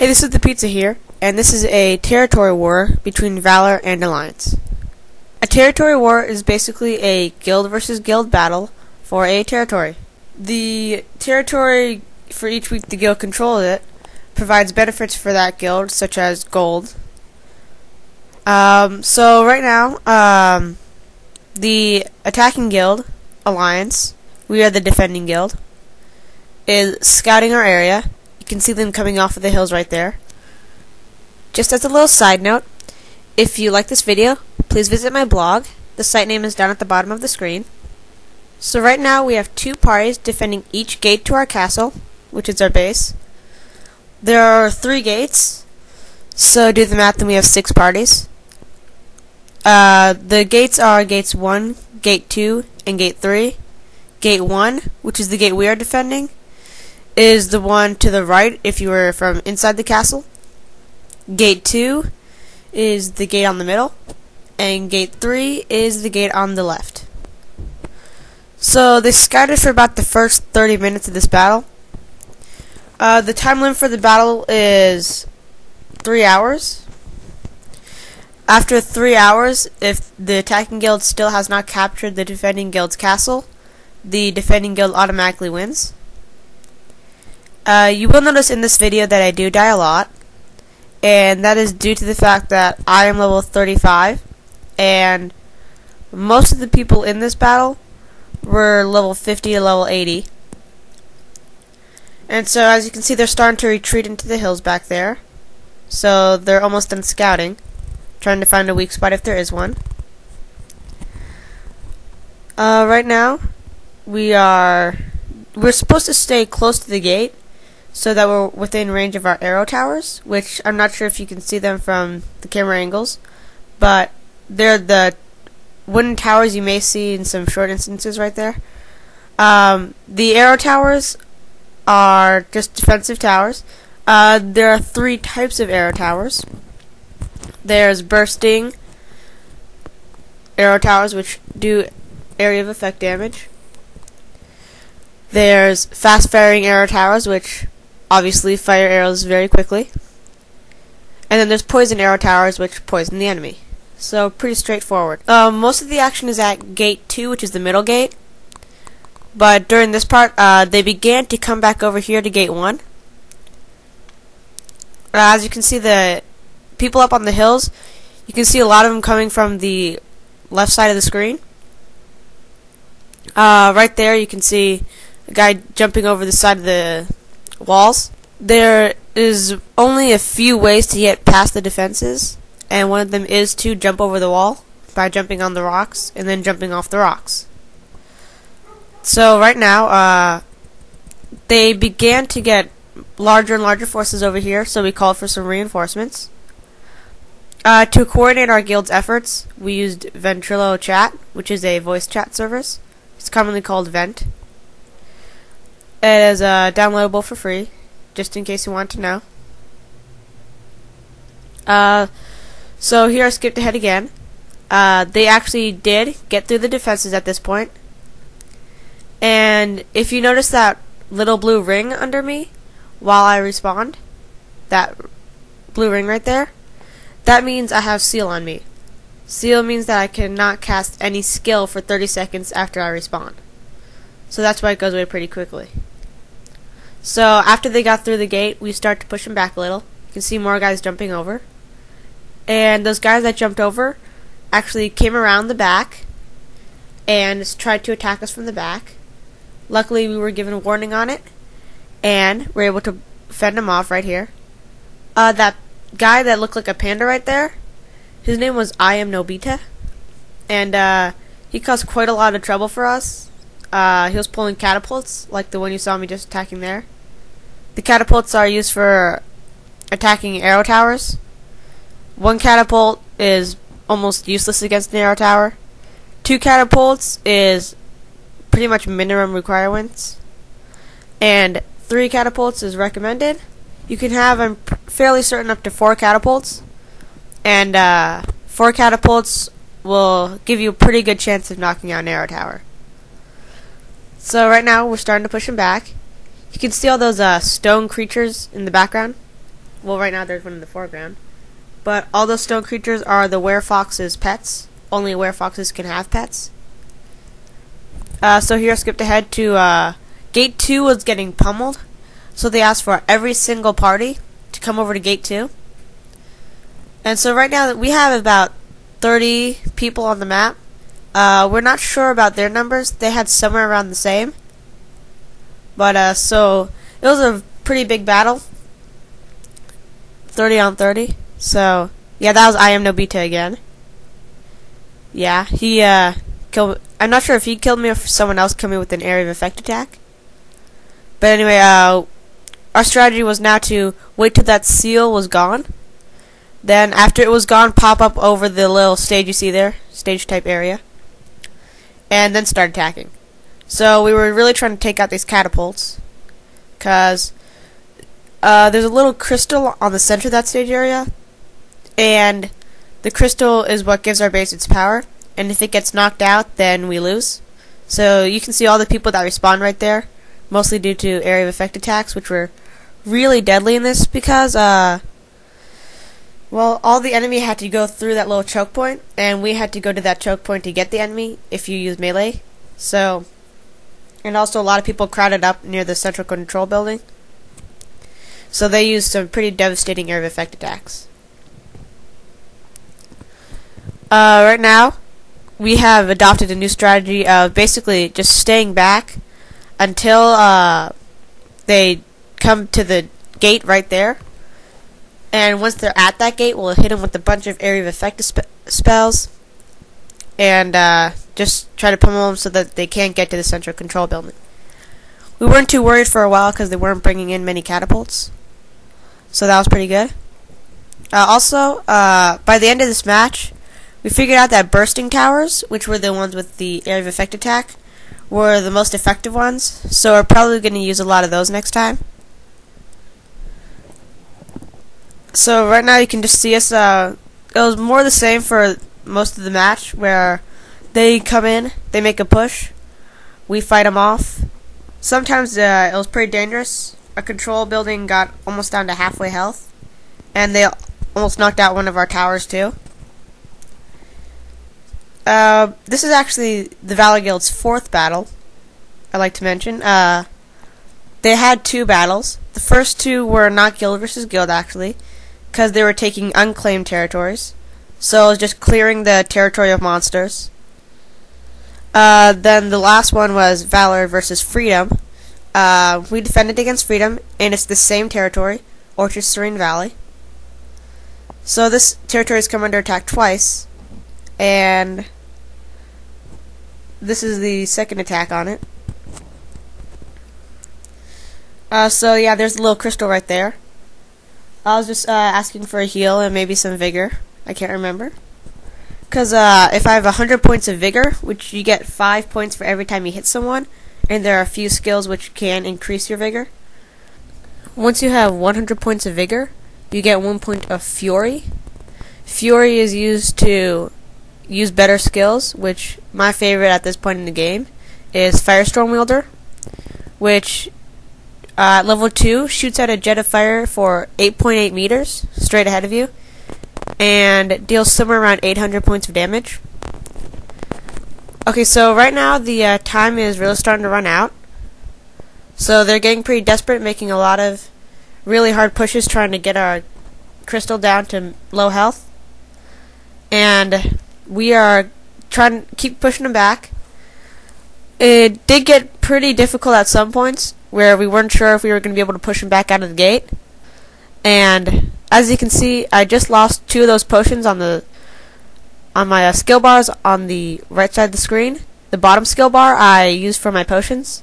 Hey, this is the Pizza here, and this is a territory war between Valor and Alliance. A territory war is basically a guild versus guild battle for a territory. The territory, for each week the guild controls it, provides benefits for that guild, such as gold. So right now, the attacking guild, Alliance, we are the defending guild, is scouting our area. You can see them coming off of the hills right there. Just as a little side note, if you like this video, please visit my blog. The site name is down at the bottom of the screen. So right now we have two parties defending each gate to our castle, which is our base. There are 3 gates, so do the math and we have 6 parties. The gates are gates 1, gate 2, and gate 3. Gate 1, which is the gate we are defending, is the one to the right if you were from inside the castle. Gate 2 is the gate on the middle, and gate 3 is the gate on the left. So they scouted for about the first 30 minutes of this battle. The time limit for the battle is 3 hours. After 3 hours, if the attacking guild still has not captured the defending guild's castle, the defending guild automatically wins. You will notice in this video that I do die a lot, and that is due to the fact that I am level 35, and most of the people in this battle were level 50 to level 80. And so as you can see, they're starting to retreat into the hills back there. So they're almost done scouting, trying to find a weak spot if there is one. Right now, we're supposed to stay close to the gate so that we're within range of our arrow towers, which I'm not sure if you can see them from the camera angles, but they're the wooden towers you may see in some short instances right there. The arrow towers are just defensive towers. There are 3 types of arrow towers. There's bursting arrow towers, which do area of effect damage. There's fast firing arrow towers, which obviously fire arrows very quickly. And then there's poison arrow towers, which poison the enemy. So pretty straightforward. Most of the action is at gate 2, which is the middle gate. But during this part, they began to come back over here to gate 1. As you can see, the people up on the hills, you can see a lot of them coming from the left side of the screen. Right there you can see a guy jumping over the side of the walls. There is only a few ways to get past the defenses, and one of them is to jump over the wall by jumping on the rocks and then jumping off the rocks. So right now, they began to get larger and larger forces over here, so we called for some reinforcements. To coordinate our guild's efforts, we used Ventrilo Chat, which is a voice chat service. It's commonly called Vent. It is downloadable for free, just in case you want to know. So here I skipped ahead again. They actually did get through the defenses at this point. And if you notice that little blue ring under me while I respawned, that blue ring right there, that means I have Seal on me. Seal means that I cannot cast any skill for 30 seconds after I respawn. So that's why it goes away pretty quickly. So after they got through the gate, we start to push them back a little. You can see more guys jumping over. And those guys that jumped over actually came around the back and tried to attack us from the back. Luckily, we were given a warning on it, and we're able to fend them off right here. That guy that looked like a panda right there, his name was I Am Nobita, and he caused quite a lot of trouble for us. He was pulling catapults, like the one you saw me just attacking there. The catapults are used for attacking arrow towers. 1 catapult is almost useless against an arrow tower. 2 catapults is pretty much minimum requirements. And 3 catapults is recommended. You can have, I'm fairly certain, up to 4 catapults. And 4 catapults will give you a pretty good chance of knocking out an arrow tower. So right now we're starting to push them back. You can see all those stone creatures in the background. Well, right now there's one in the foreground. But all those stone creatures are the werefox's pets. Only werefoxes can have pets. So here I skipped ahead to Gate 2 was getting pummeled. So they asked for every single party to come over to Gate 2. And so right now we have about 30 people on the map. We're not sure about their numbers. They had somewhere around the same. But so it was a pretty big battle. 30 on 30. So yeah, that was I Am Nobita again. Yeah, he killed. I'm not sure if he killed me or if someone else killed me with an area of effect attack. But anyway, our strategy was now to wait till that seal was gone. Then after it was gone, pop up over the little stage you see there, stage type area, and then start attacking. So we were really trying to take out these catapults, because there's a little crystal on the center of that stage area, and the crystal is what gives our base its power, and if it gets knocked out, then we lose. So you can see all the people that respawn right there, mostly due to area of effect attacks, which were really deadly in this, because well, all the enemy had to go through that little choke point, and we had to go to that choke point to get the enemy if you use melee. So, and also a lot of people crowded up near the central control building. So they used some pretty devastating area of effect attacks. Right now, we have adopted a new strategy of basically just staying back until they come to the gate right there. And once they're at that gate, we'll hit them with a bunch of area of effect spells. And just try to pummel them so that they can't get to the central control building. We weren't too worried for a while because they weren't bringing in many catapults. So that was pretty good. Also, by the end of this match, we figured out that bursting towers, which were the ones with the area of effect attack, were the most effective ones. So we're probably going to use a lot of those next time. So right now you can just see us, it was more the same for most of the match, where they come in, they make a push, we fight them off. Sometimes it was pretty dangerous. Our control building got almost down to halfway health, and they almost knocked out one of our towers too. This is actually the Valor Guild's 4th battle, I'd like to mention. They had 2 battles. The first 2 were not guild versus guild, actually, because they were taking unclaimed territories. So it was just clearing the territory of monsters. Then the last one was Valor versus Freedom. We defended against Freedom, and it's the same territory, Orchard Serene Valley. So this territory has come under attack twice, and this is the second attack on it. So yeah, there's a little crystal right there. I was just asking for a heal and maybe some vigor. I can't remember. Because if I have 100 points of vigor, which you get 5 points for every time you hit someone, and there are a few skills which can increase your vigor. Once you have 100 points of vigor, you get 1 point of fury. Fury is used to use better skills, which my favorite at this point in the game is Firestorm Wielder, which level 2 shoots out a jet of fire for 8.8 meters straight ahead of you, and deals somewhere around 800 points of damage. Okay, so right now the time is really starting to run out. So they're getting pretty desperate, making a lot of really hard pushes trying to get our crystal down to low health. And we are trying to keep pushing them back. It did get pretty difficult at some points, where we weren't sure if we were going to be able to push them back out of the gate. And as you can see, I just lost 2 of those potions on my skill bars on the right side of the screen. The bottom skill bar I used for my potions,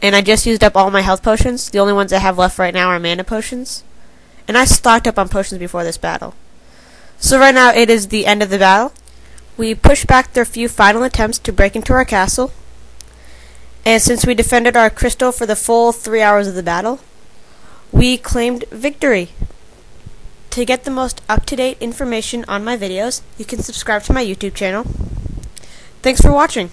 and I just used up all my health potions. The only ones I have left right now are mana potions, and I stocked up on potions before this battle. So right now it is the end of the battle. We pushed back their few final attempts to break into our castle, and since we defended our crystal for the full 3 hours of the battle, we claimed victory. To get the most up-to-date information on my videos, you can subscribe to my YouTube channel. Thanks for watching.